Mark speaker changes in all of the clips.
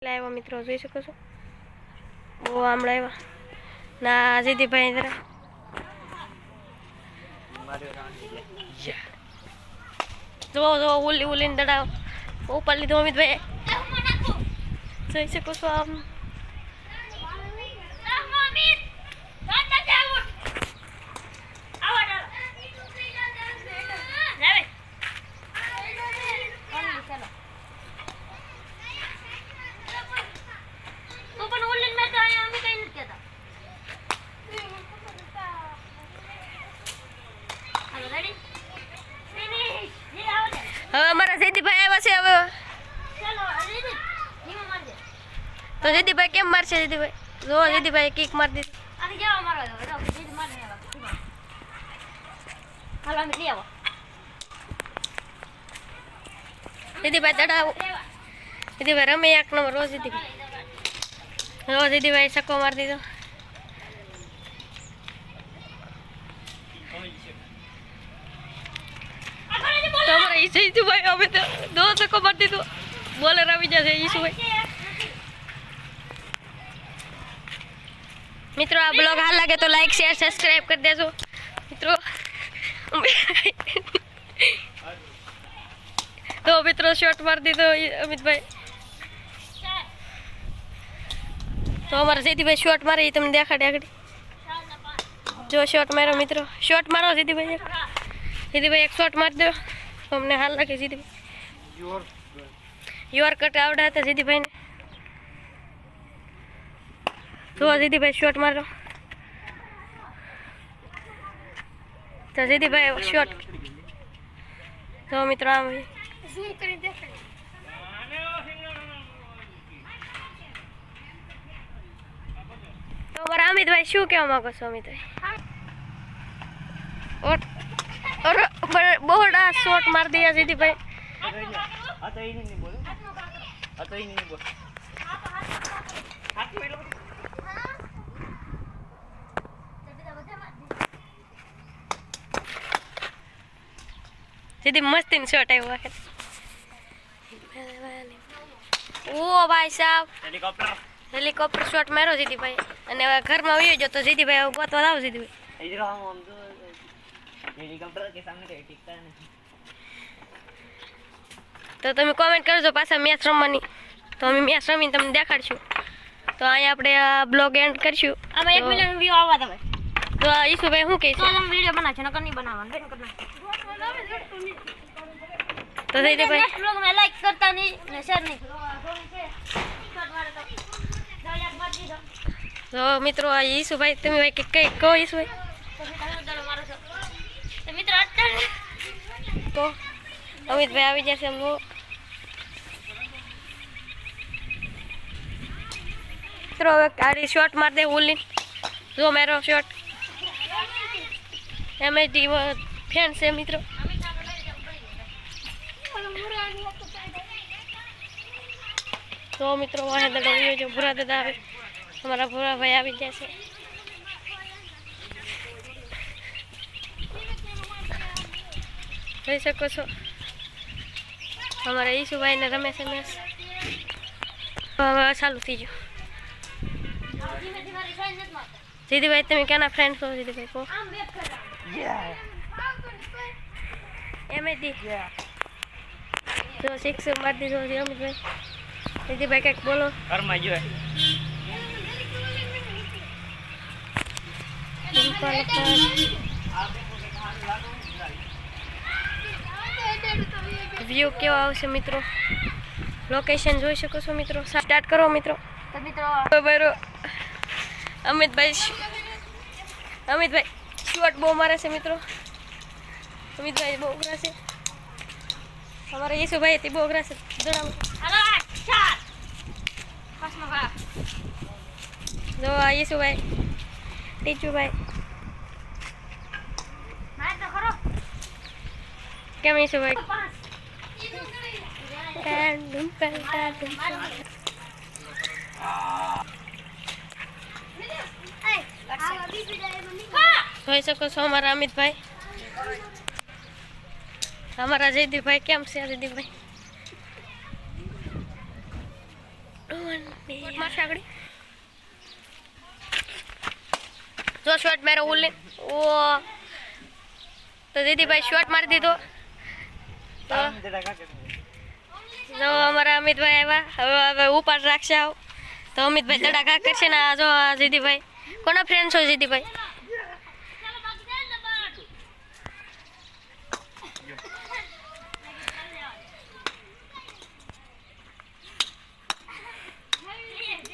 Speaker 1: આવ્યા મિત્રો જોઈ શકો છો બહુ આમળા આવ્યા ના જયદીપભાઈ જરા જો જો ઉલી ઉલીને દડાવ ઉપર લીધો અમિતભાઈ જોઈ શકો છો આમ હવે અમારા જયદીપભાઈ આવ્યા છે હવે તો જયદીપભાઈ કેમ મારશે જયદીપભાઈ જો જયદીપભાઈ કિક મારી દીધી જયદીપભાઈ દડાવો જયદીપભાઈ રમે એક નંબર રોજ જયદીપભાઈ જો જયદીપભાઈ સક્કો મારી દીધો તમારા ઈશુભાઈ અમે તો દો સક્કો મારી દીધો બોલર આવી જશે ઈશુભાઈ મિત્રો આ બ્લોગ હાલ લાગે તો લાઈક શેર સબસ્ક્રાઇબ કરી દેજો મિત્રો તો મિત્રો શોટ મારી દીધો અમિતભાઈ તો અમારા જયદીપભાઈ શોટ મારે તમને દેખાડે આગળ જો શોટ મારો મિત્રો શોટ મારો જયદીપભાઈ એક શોટ મારી દો અમને હાલ લાગે જયદીપભાઈ યોર કટ આવડે હતા જયદીપભાઈને તો જયદીપભાઈ શોટ મારો તો જયદીપભાઈ શોટ તો મિત્રો આમ ઝૂમ કરી દેખાય તો અમારા અમિતભાઈ શું કહેવા માંગો છો અમિતભાઈ બહોળા શોટ મારી દિયા જયદીપભાઈ જયદીપ મસ્તી શોટ આવ્યો વખત ઓ ભાઈ સાહેબ હેલિકોપ્ટર શોટ માર્યો જયદીપભાઈ અને હવે ઘરમાં વયો જતો જયદીપભાઈ હવે ગોતવા આવો જયદીપભાઈ તો તમે કોમેન્ટ કરજો પાછા મેચ રમવાની તો અમે મેચ રમીને તમને દેખાડશું તો અહીંયા આપણે આ બ્લોગ એન્ડ કરશું આમાં 1 મિલિયન વ્યૂ આવવા તમે તો ઈશુભાઈ શું કહે છે તો તમે વિડિયો બનાવજો નકર નહીં બનાવવાનું બેન કરના તો જયદીપભાઈ નેક્સ્ટ બ્લોગ માં લાઈક કરતા નહીં ને શેર નહીં તો મિત્રો આ ઈશુભાઈ તમે ભાઈ કે કઈ કહો ઈશુભાઈ તો મિત્રો અત્યારે તો અમિતભાઈ આવી જશે એમ મિત્રો હવે ગાડી શોટ મારી દે ઉલી જો મારો શોટ એમએડી ફેન છે મિત્રો તો મિત્રો વાહે દાદા આવ્યો છે ભૂરા દાદા આવે અમારા ભૂરા ભાઈ આવી જશે જોઈ શકો છો અમારા ઈશુભાઈ ને રમે છે મેચ હવે ચાલુ થઈ ગયું જયદીપભાઈ તમે કેના ફ્રેન્ડ છો જયદીપભાઈ કહો એમએડી જો 6 મારી દીધો છે અમિતભાઈ જયદીપભાઈ કંઈક બોલો ઘરમાં જો વ્યૂ કેવો આવશે મિત્રો લોકેશન જોઈ શકો છો મિત્રો સ્ટાર્ટ કરો મિત્રો તો મિત્રો અમિતભાઈ શોટ બહુ મારે છે મિત્રો અમિતભાઈ બહુ ઉઘરા છે અમારા ઈશુભાઈ તે બહુ ઉઘરા છે જો આ ઈશુભાઈ ટીચુભાઈ કેમ ઈશુભાઈ જોઈ શકો છો અમારા અમિતભાઈ हमारा जयदीप भाई केम से जयदीप भाई મારશે આગળ જો શોટ મારો ઉલ્લે ઓ તો દીદીભાઈ શોટ મારી દીધો તો જો અમારા અમિતભાઈ આવ્યા હવે ઉપાડ રાખશે આવ તો અમિતભાઈ તડાકા કરશે ને આ જો દીદીભાઈ કોના ફ્રેન્ડ છો દીદીભાઈ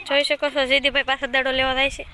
Speaker 1: જોઈ શકો છો જીદીભાઈ પાસે દડો લેવા જાય છે